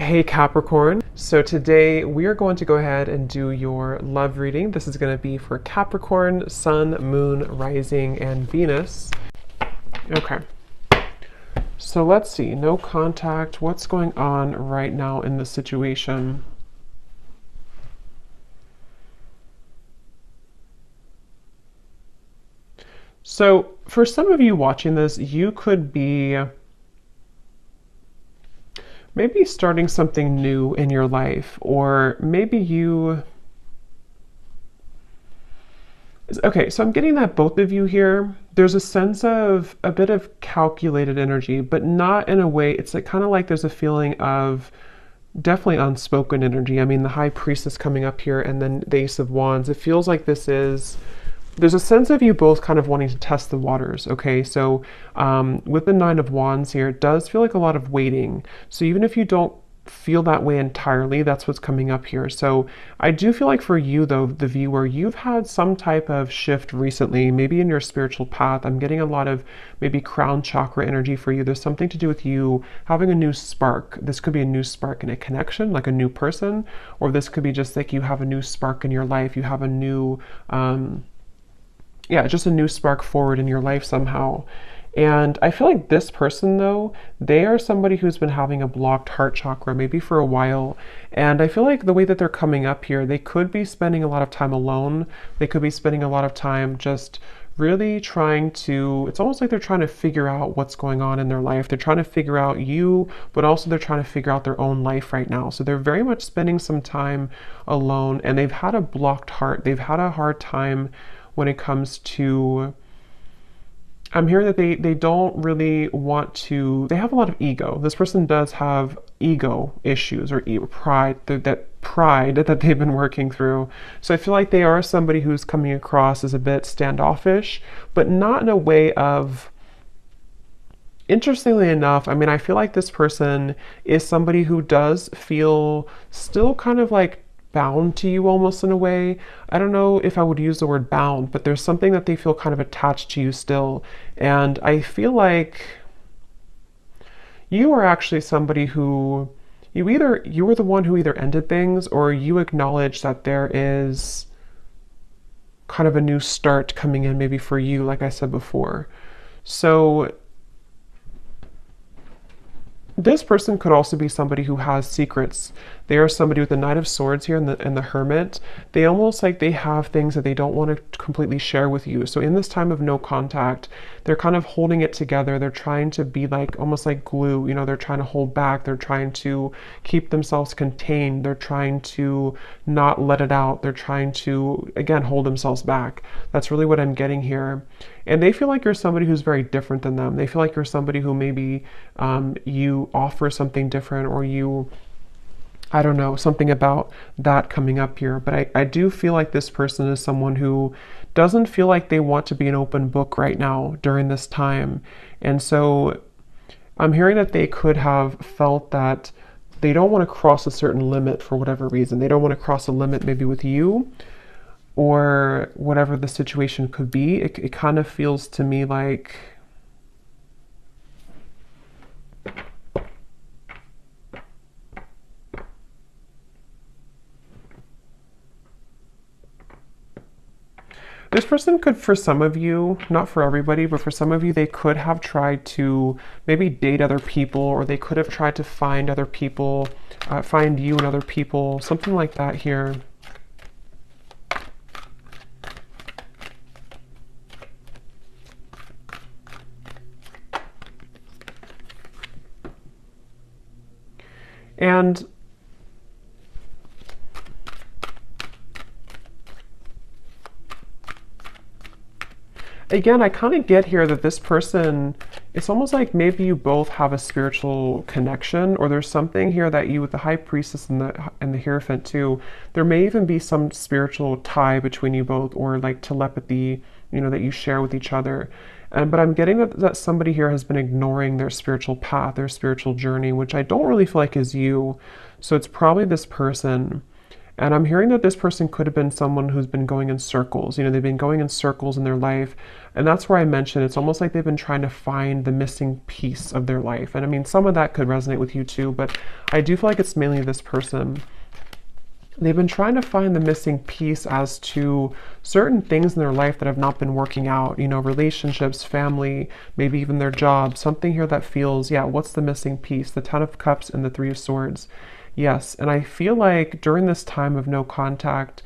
Hey Capricorn. So today we are going to go ahead and do your love reading. This is going to be for Capricorn, Sun, Moon, Rising, and Venus. Okay. So let's see. No contact. What's going on right now in the situation? So for some of you watching this, you could be maybe starting something new in your life, or maybe you... Okay, so I'm getting that both of you here, there's a sense of a bit of calculated energy, but not in a way, it's like kind of like there's a feeling of definitely unspoken energy. I mean, the High Priestess coming up here and then the Ace of Wands, it feels like there's a sense of you both kind of wanting to test the waters, okay? So with the Nine of Wands here, it does feel like a lot of waiting. So even if you don't feel that way entirely, that's what's coming up here. So I do feel like for you, though, the viewer, you've had some type of shift recently, maybe in your spiritual path. I'm getting a lot of maybe crown chakra energy for you. There's something to do with you having a new spark. This could be a new spark in a connection, like a new person, or this could be just like you have a new spark in your life. You have a new... just a new spark forward in your life somehow. And I feel like this person, though, they are somebody who's been having a blocked heart chakra maybe for a while. And I feel like the way that they're coming up here, they could be spending a lot of time alone. They could be spending a lot of time just really trying to, it's almost like they're trying to figure out what's going on in their life. They're trying to figure out you, but also they're trying to figure out their own life right now. So they're very much spending some time alone, and they've had a blocked heart. They've had a hard time when it comes to, I'm hearing that they don't really want to, they have a lot of ego. This person does have ego issues or pride, that pride that they've been working through. So I feel like they are somebody who's coming across as a bit standoffish, but not in a way of, interestingly enough, I mean, I feel like this person is somebody who does feel still kind of like bound to you almost in a way. I don't know if I would use the word bound, but there's something that they feel kind of attached to you still. And I feel like you are actually somebody who you were the one who either ended things, or you acknowledge that there is kind of a new start coming in maybe for you, like I said before. So this person could also be somebody who has secrets. They are somebody with the Knight of Swords here and the Hermit. They almost like they have things that they don't want to completely share with you. So in this time of no contact, they're kind of holding it together. They're trying to be like almost like glue. You know, they're trying to hold back. They're trying to keep themselves contained. They're trying to not let it out. They're trying to, again, hold themselves back. That's really what I'm getting here. And they feel like you're somebody who's very different than them. They feel like you're somebody who maybe you offer something different, or you, I don't know, something about that coming up here. But I do feel like this person is someone who doesn't feel like they want to be an open book right now during this time. And so I'm hearing that they could have felt that they don't want to cross a certain limit for whatever reason. They don't want to cross a limit maybe with you, or whatever the situation could be. It kind of feels to me like this person could, for some of you, not for everybody, but for some of you, they could have tried to maybe date other people, or they could have tried to find other people, find you and other people, something like that here. And again, I kind of get here that this person, it's almost like maybe you both have a spiritual connection, or there's something here that you, with the High Priestess and the Hierophant too, there may even be some spiritual tie between you both, or like telepathy, you know, that you share with each other. But I'm getting that somebody here has been ignoring their spiritual path, their spiritual journey, which I don't really feel like is you. So it's probably this person. And I'm hearing that this person could have been someone who's been going in circles. You know, they've been going in circles in their life. And that's where I mentioned it's almost like they've been trying to find the missing piece of their life. And I mean, some of that could resonate with you too, but I do feel like it's mainly this person. They've been trying to find the missing piece as to certain things in their life that have not been working out, you know, relationships, family, maybe even their job, something here that feels, yeah, what's the missing piece? The Ten of Cups and the Three of Swords. Yes, and I feel like during this time of no contact,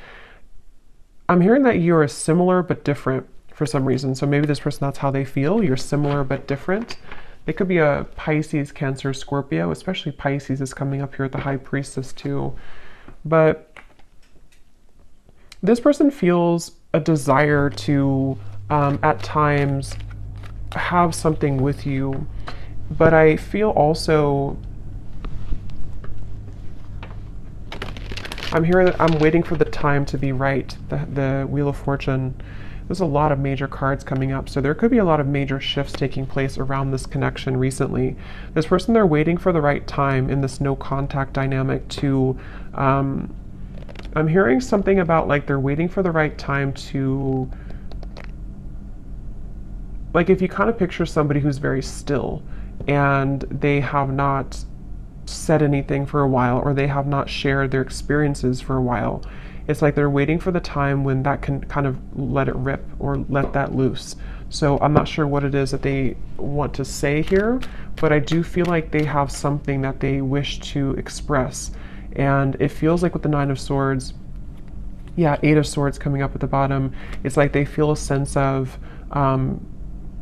I'm hearing that you are similar but different for some reason. So maybe this person, that's how they feel. You're similar but different. They could be a Pisces, Cancer, Scorpio, especially Pisces is coming up here at the High Priestess too. But this person feels a desire to, at times, have something with you. But I feel also, I'm hearing that I'm waiting for the time to be right, the Wheel of Fortune. There's a lot of major cards coming up, so there could be a lot of major shifts taking place around this connection recently. This person, they're waiting for the right time in this no contact dynamic to, I'm hearing something about like they're waiting for the right time to, like if you kind of picture somebody who's very still and they have not said anything for a while, or they have not shared their experiences for a while. It's like they're waiting for the time when that can kind of let it rip or let that loose. So I'm not sure what it is that they want to say here, but I do feel like they have something that they wish to express. And it feels like with the Nine of Swords, yeah, Eight of Swords coming up at the bottom, it's like they feel a sense of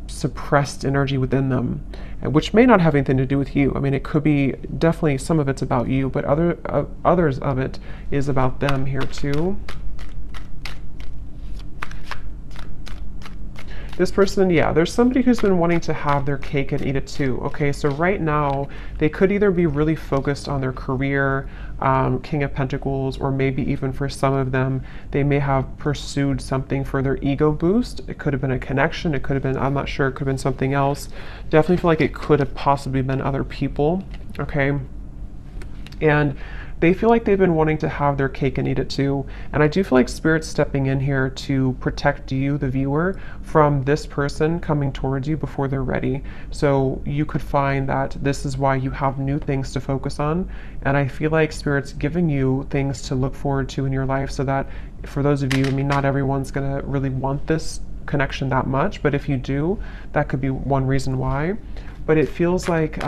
suppressed energy within them, which may not have anything to do with you. I mean, it could be, definitely some of it's about you, but others of it is about them here too. This person, yeah, there's somebody who's been wanting to have their cake and eat it too. Okay, so right now, they could either be really focused on their career, King of Pentacles, or maybe even for some of them, they may have pursued something for their ego boost. It could have been a connection. It could have been, I'm not sure, it could have been something else. Definitely feel like it could have possibly been other people, okay? And they feel like they've been wanting to have their cake and eat it too. And I do feel like Spirit's stepping in here to protect you, the viewer, from this person coming towards you before they're ready. So you could find that this is why you have new things to focus on. And I feel like Spirit's giving you things to look forward to in your life, so that for those of you, I mean, not everyone's gonna really want this connection that much, but if you do, that could be one reason why. But it feels like,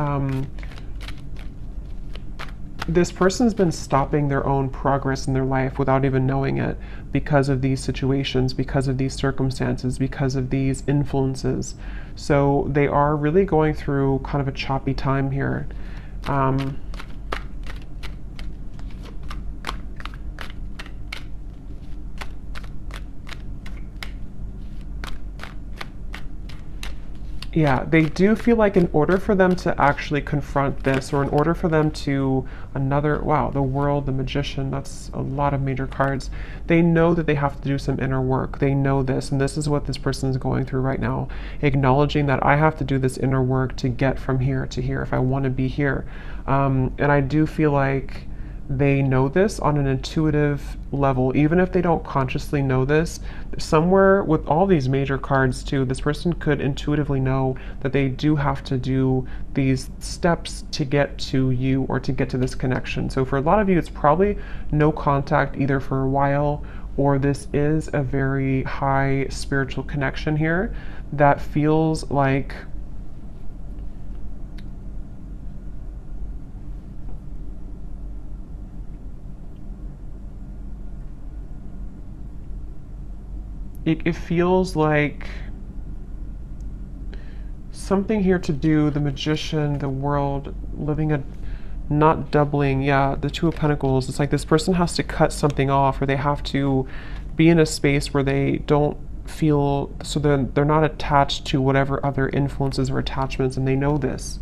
this person's been stopping their own progress in their life without even knowing it, because of these situations, because of these circumstances, because of these influences. So they are really going through kind of a choppy time here. Yeah, they do feel like in order for them to actually confront this, or in order for them to wow, the World, the Magician, that's a lot of major cards. They know that they have to do some inner work. They know this, and this is what this person is going through right now. Acknowledging that I have to do this inner work to get from here to here if I want to be here. And I do feel like they know this on an intuitive level, even if they don't consciously know this. Somewhere with all these major cards too, this person could intuitively know that they do have to do these steps to get to you, or to get to this connection. So for a lot of you, it's probably no contact either for a while, or this is a very high spiritual connection here that feels like it feels like something here to do, the Magician, the World, living a, not doubling, yeah, the Two of Pentacles. It's like this person has to cut something off, or they have to be in a space where they don't feel, so they're not attached to whatever other influences or attachments, and they know this.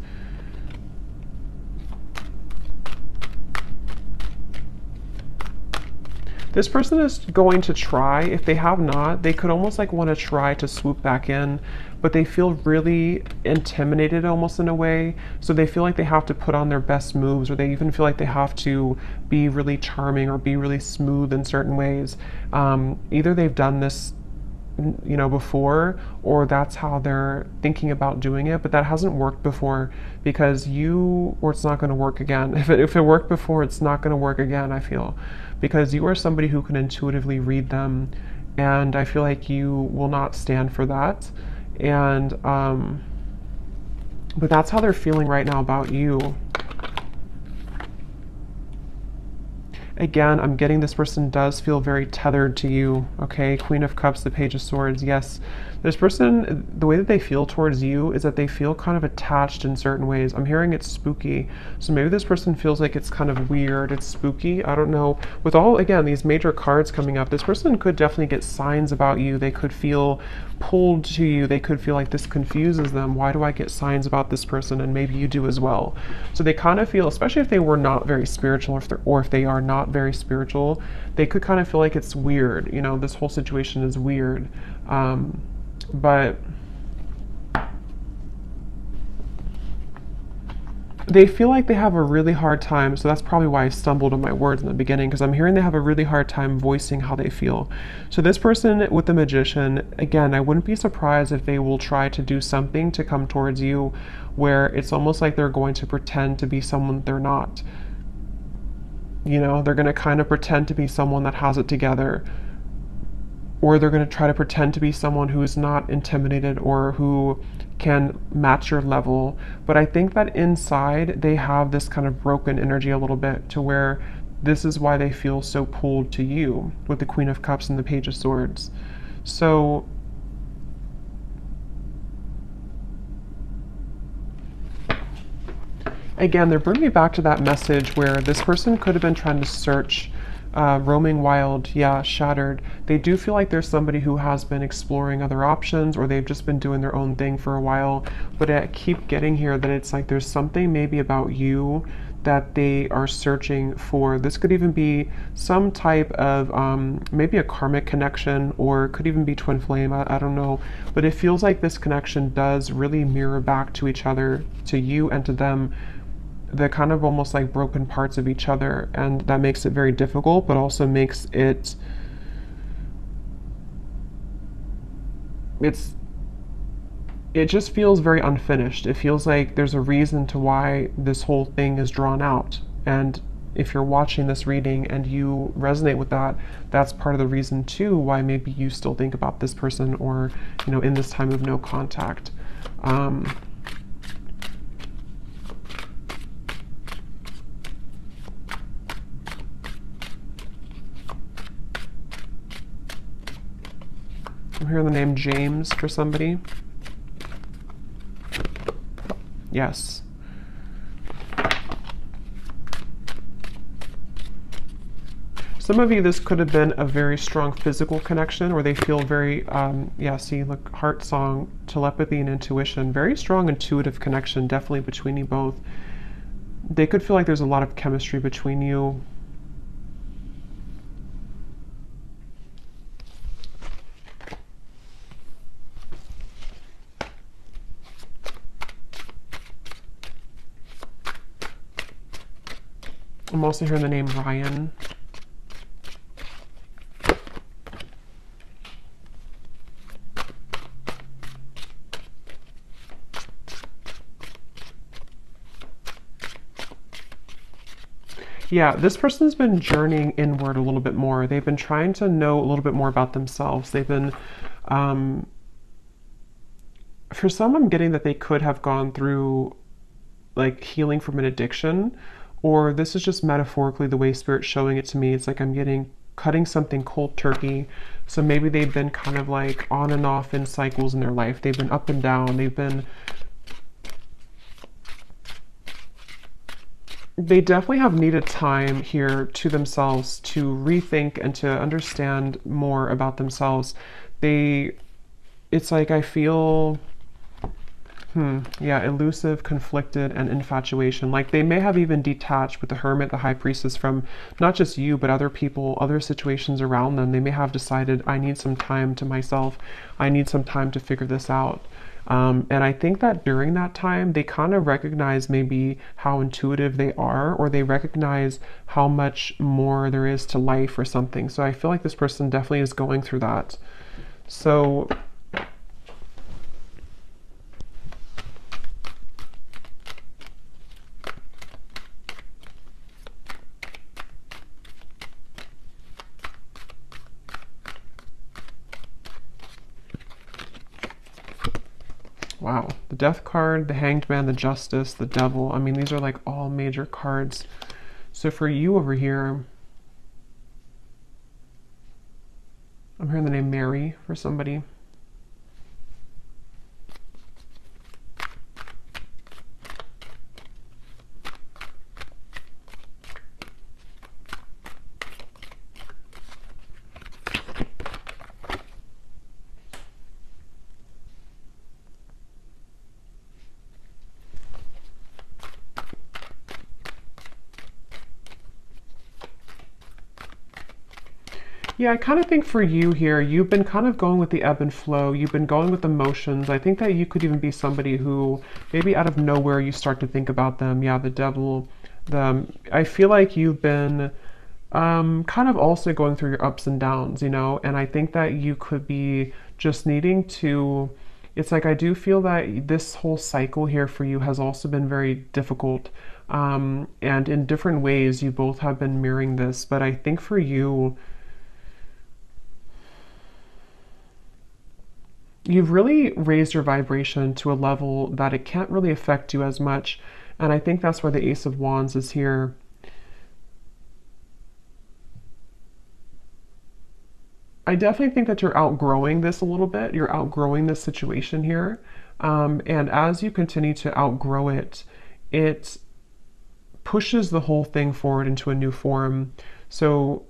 This person is going to try, if they have not, they could almost like want to try to swoop back in, but they feel really intimidated almost in a way. So they feel like they have to put on their best moves, or they even feel like they have to be really charming or be really smooth in certain ways. Either they've done this before, or that's how they're thinking about doing it, but that hasn't worked before because or it's not going to work again. If it worked before, it's not going to work again, I feel, because you are somebody who can intuitively read them, and I feel like you will not stand for that. And but that's how they're feeling right now about you. Again, I'm getting this person does feel very tethered to you, okay? Queen of Cups, the Page of Swords. Yes, this person, the way that they feel towards you is that they feel kind of attached in certain ways. I'm hearing it's spooky. So maybe this person feels like it's kind of weird, it's spooky. I don't know. With all, again, these major cards coming up, this person could definitely get signs about you. They could feel pulled to you. They could feel like this confuses them. Why do I get signs about this person? And maybe you do as well. So they kind of feel, especially if they were not very spiritual, or if they are not very spiritual, they could kind of feel like it's weird. This whole situation is weird. But they feel like they have a really hard time. So that's probably why I stumbled on my words in the beginning, because I'm hearing they have a really hard time voicing how they feel. So this person with the Magician, again, I wouldn't be surprised if they will try to do something to come towards you where it's almost like they're going to pretend to be someone they're not. They're going to kind of pretend to be someone that has it together, or they're going to try to pretend to be someone who is not intimidated or who can match your level. But I think that inside they have this kind of broken energy a little bit, to where this is why they feel so pulled to you with the Queen of Cups and the Page of Swords. So again, they're bringing me back to that message where this person could have been trying to search, roaming wild, shattered. They do feel like there's somebody who has been exploring other options, or they've just been doing their own thing for a while. But I keep getting here that it's like there's something maybe about you that they are searching for. This could even be some type of maybe a karmic connection, or it could even be twin flame. I don't know. But it feels like this connection does really mirror back to each other, to you and to them, the kind of almost like broken parts of each other, and that makes it very difficult, but also makes it just feels very unfinished. It feels like there's a reason to why this whole thing is drawn out. And if you're watching this reading and you resonate with that, that's part of the reason too why maybe you still think about this person, or in this time of no contact. I'm hearing the name James for somebody. Yes. Some of you, this could have been a very strong physical connection, or they feel very, see, look, heart song, telepathy and intuition, very strong intuitive connection, definitely between you both. They could feel like there's a lot of chemistry between you. I'm also hearing the name Ryan. Yeah, this person's been journeying inward a little bit more. They've been trying to know a little bit more about themselves. They've been, for some, I'm getting that they could have gone through like healing from an addiction, or this is just metaphorically the way Spirit's showing it to me. It's like I'm getting cutting something cold turkey. So maybe they've been kind of like on and off in cycles in their life. They've been up and down. They definitely have needed time here to themselves to rethink and to understand more about themselves. It's like I feel Yeah, elusive, conflicted, and infatuation. Like they may have even detached with the Hermit, the High Priestess, from not just you, but other people, other situations around them. They may have decided, I need some time to myself. I need some time to figure this out. And I think that during that time, they kind of recognize maybe how intuitive they are, or they recognize how much more there is to life or something. So I feel like this person definitely is going through that. So wow, the Death card, the Hanged Man, the Justice, the Devil. I mean, these are like all major cards. So for you over here, I'm hearing the name Mary for somebody. Yeah, I kind of think for you here, you've been kind of going with the ebb and flow. You've been going with emotions. I think that you could even be somebody who maybe out of nowhere you start to think about them. Yeah, the devil. I feel like you've been kind of also going through your ups and downs, you know, and I think that you could be just needing to, it's like I do feel that this whole cycle here for you has also been very difficult. And in different ways, you both have been mirroring this, but I think for you, you've really raised your vibration to a level that it can't really affect you as much. And I think that's why the Ace of Wands is here. I definitely think that you're outgrowing this a little bit. You're outgrowing this situation here. And as you continue to outgrow it, it pushes the whole thing forward into a new form. So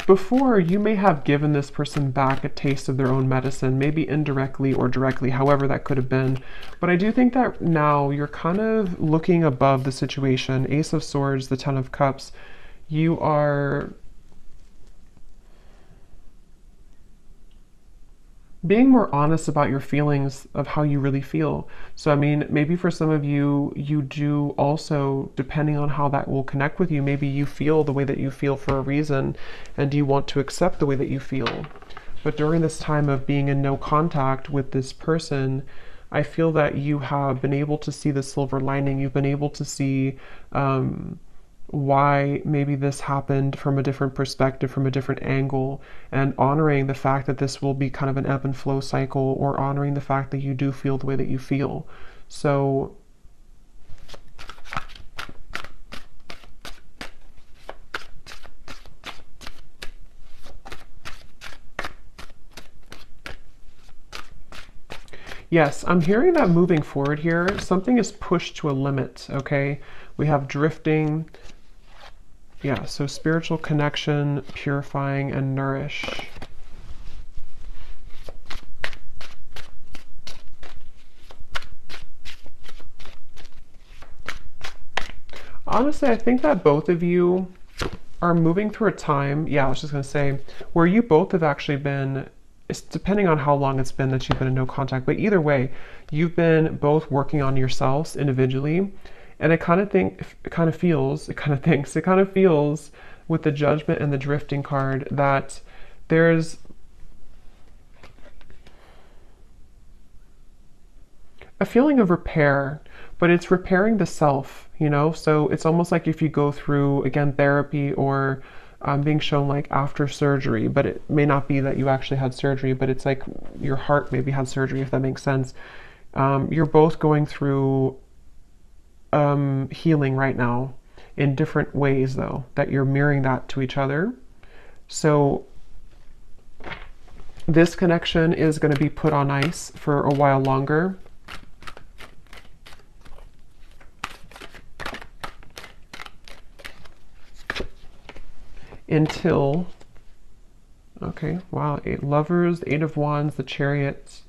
before, you may have given this person back a taste of their own medicine, maybe indirectly or directly, however that could have been. But I do think that now you're kind of looking above the situation. Ace of Swords, the Ten of Cups, you are being more honest about your feelings of how you really feel. So, I mean, maybe for some of you, you do also, depending on how that will connect with you, maybe you feel the way that you feel for a reason and you want to accept the way that you feel. But during this time of being in no contact with this person, I feel that you have been able to see the silver lining. You've been able to see why maybe this happened from a different perspective, from a different angle, and honoring the fact that this will be kind of an ebb and flow cycle, or honoring the fact that you do feel the way that you feel. So yes, I'm hearing that moving forward here, something is pushed to a limit, okay? We have drifting. Yeah, so spiritual connection, purifying, and nourish. Honestly, I think that both of you are moving through a time, yeah, I was just going to say, where you both have actually been, it's depending on how long it's been that you've been in no contact, but either way, you've been both working on yourselves individually. And it kind of feels with the Judgment and the Drifting card that there's a feeling of repair, but it's repairing the self, you know? So it's almost like if you go through, again, therapy, or being shown like after surgery, but it may not be that you actually had surgery, but it's like your heart maybe had surgery, if that makes sense. You're both going through healing right now in different ways, though, that you're mirroring that to each other. So this connection is going to be put on ice for a while longer. Until Okay, wow. Eight Lovers, the Eight of Wands, the Chariot.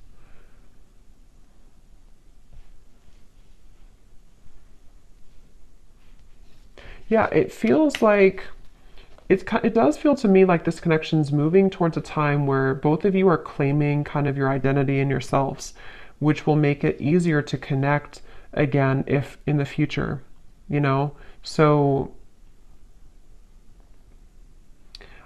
Yeah, it feels like it does feel to me like this connection's moving towards a time where both of you are claiming kind of your identity and yourselves, which will make it easier to connect again if in the future, you know? So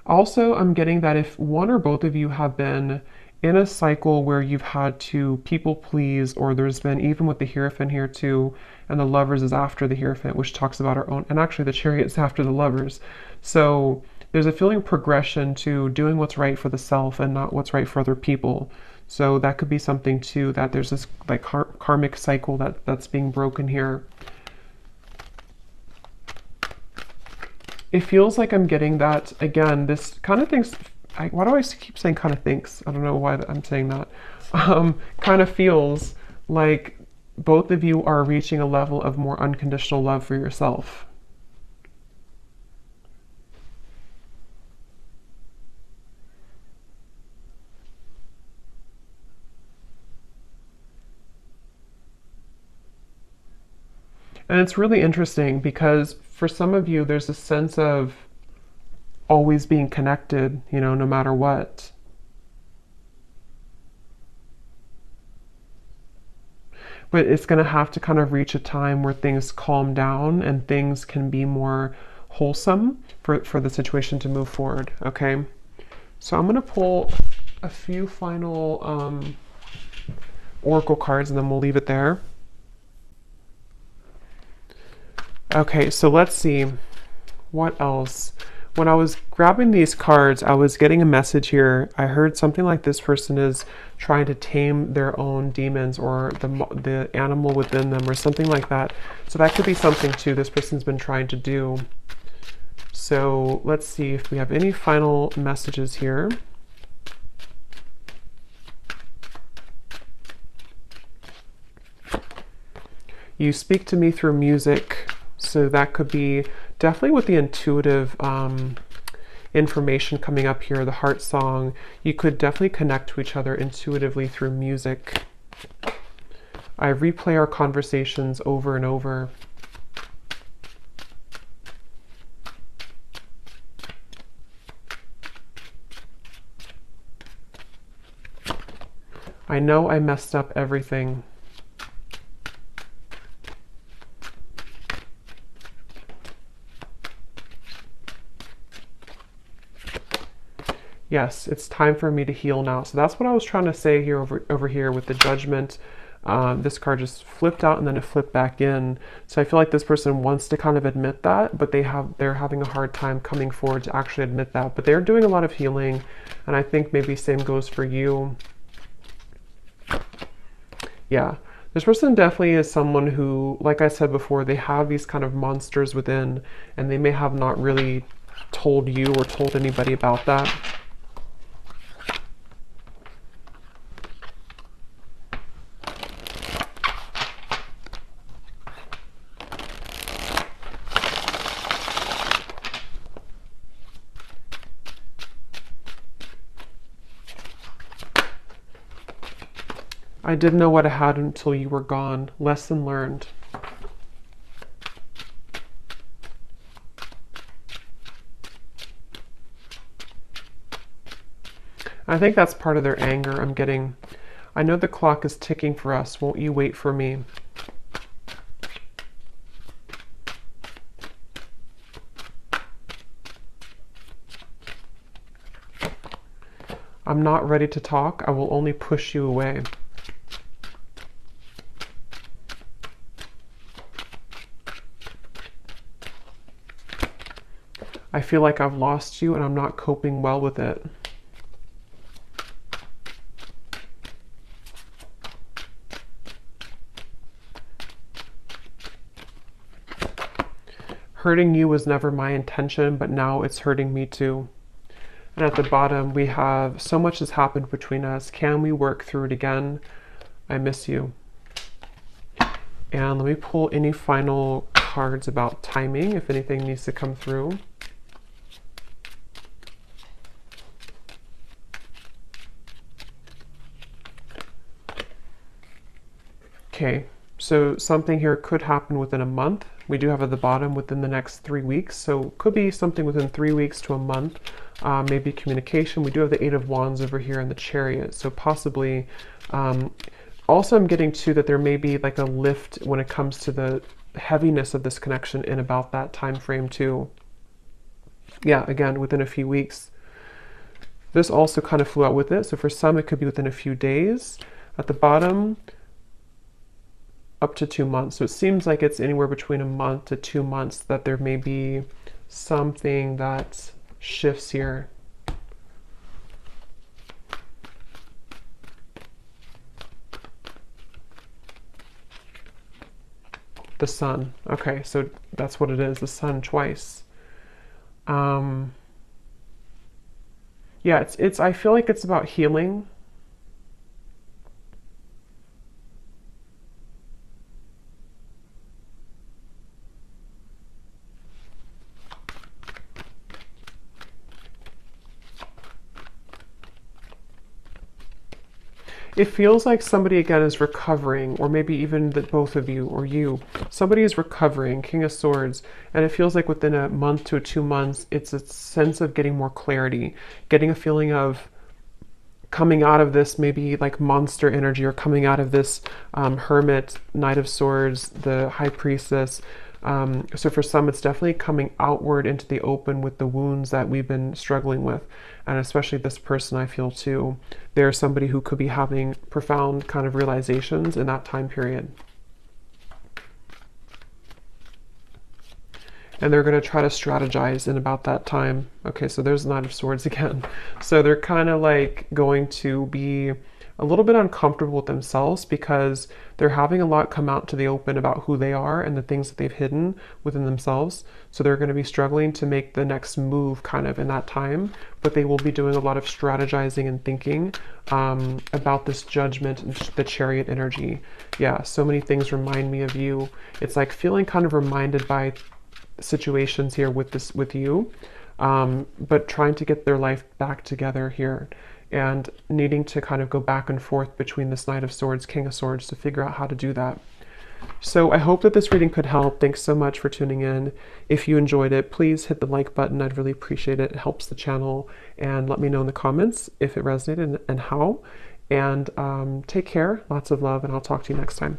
also, I'm getting that if one or both of you have been in a cycle where you've had to people please, or there's been, even with the Hierophant here too, and the Lovers is after the Hierophant, which talks about our own, and actually the Chariot is after the Lovers. So there's a feeling of progression to doing what's right for the self and not what's right for other people. So that could be something too, that there's this like karmic cycle that's being broken here. It feels like I'm getting that, again, this kind of things, why do I keep saying kind of thinks? I don't know why I'm saying that. Kind of feels like both of you are reaching a level of more unconditional love for yourself. And it's really interesting because for some of you, there's a sense of always being connected, you know, no matter what. But it's going to have to kind of reach a time where things calm down and things can be more wholesome for the situation to move forward, okay? So I'm going to pull a few final oracle cards and then we'll leave it there. Okay, so let's see. What else? When I was grabbing these cards, I was getting a message here. I heard something like this person is trying to tame their own demons or the animal within them or something like that. So that could be something too this person's been trying to do. So let's see if we have any final messages here. You speak to me through music. So that could be definitely with the intuitive information coming up here, the heart song. You could definitely connect to each other intuitively through music. I replay our conversations over and over. I know I messed up everything. Yes, it's time for me to heal now. So that's what I was trying to say here over here with the Judgment. This card just flipped out and then it flipped back in. So I feel like this person wants to kind of admit that, but they're having a hard time coming forward to actually admit that. But they're doing a lot of healing, and I think maybe same goes for you. Yeah, this person definitely is someone who, like I said before, they have these kind of monsters within, and they may have not really told you or told anybody about that. I didn't know what I had until you were gone. Lesson learned. I think that's part of their anger. I'm getting, I know the clock is ticking for us. Won't you wait for me? I'm not ready to talk. I will only push you away. I feel like I've lost you and I'm not coping well with it. Hurting you was never my intention, but now it's hurting me too. And at the bottom, we have, so much has happened between us. Can we work through it again? I miss you. And let me pull any final cards about timing, if anything needs to come through. Okay, so something here could happen within a month. We do have at the bottom within the next 3 weeks, so could be something within 3 weeks to a month. Maybe communication. We do have the Eight of Wands over here in the Chariot, so possibly. Also, I'm getting to that there may be like a lift when it comes to the heaviness of this connection in about that time frame too. Yeah, again, within a few weeks. This also kind of flew out with it, so for some it could be within a few days. At the bottom, up to 2 months. So it seems like it's anywhere between a month to 2 months that there may be something that shifts here. The Sun. Okay, so that's what it is, the Sun twice. Yeah, it's I feel like it's about healing. It feels like somebody again is recovering, or maybe even the both of you or you. Somebody is recovering, King of Swords, and it feels like within a month to 2 months, it's a sense of getting more clarity, getting a feeling of coming out of this maybe like monster energy, or coming out of this Hermit, Knight of Swords, the High Priestess. So for some, it's definitely coming outward into the open with the wounds that we've been struggling with. And especially this person, I feel too, they're somebody who could be having profound kind of realizations in that time period. And they're going to try to strategize in about that time. Okay, so there's the Knight of Swords again. So they're kind of like going to be a little bit uncomfortable with themselves because they're having a lot come out to the open about who they are and the things that they've hidden within themselves. So they're going to be struggling to make the next move kind of in that time, but they will be doing a lot of strategizing and thinking about this Judgment and the Chariot energy. Yeah, so many things remind me of you. It's like feeling kind of reminded by situations here with you, but trying to get their life back together here, and needing to kind of go back and forth between this Knight of Swords, King of Swords, to figure out how to do that. So I hope that this reading could help. Thanks so much for tuning in. If you enjoyed it, please hit the like button. I'd really appreciate it. It helps the channel. And let me know in the comments if it resonated and how. And take care. Lots of love, and I'll talk to you next time.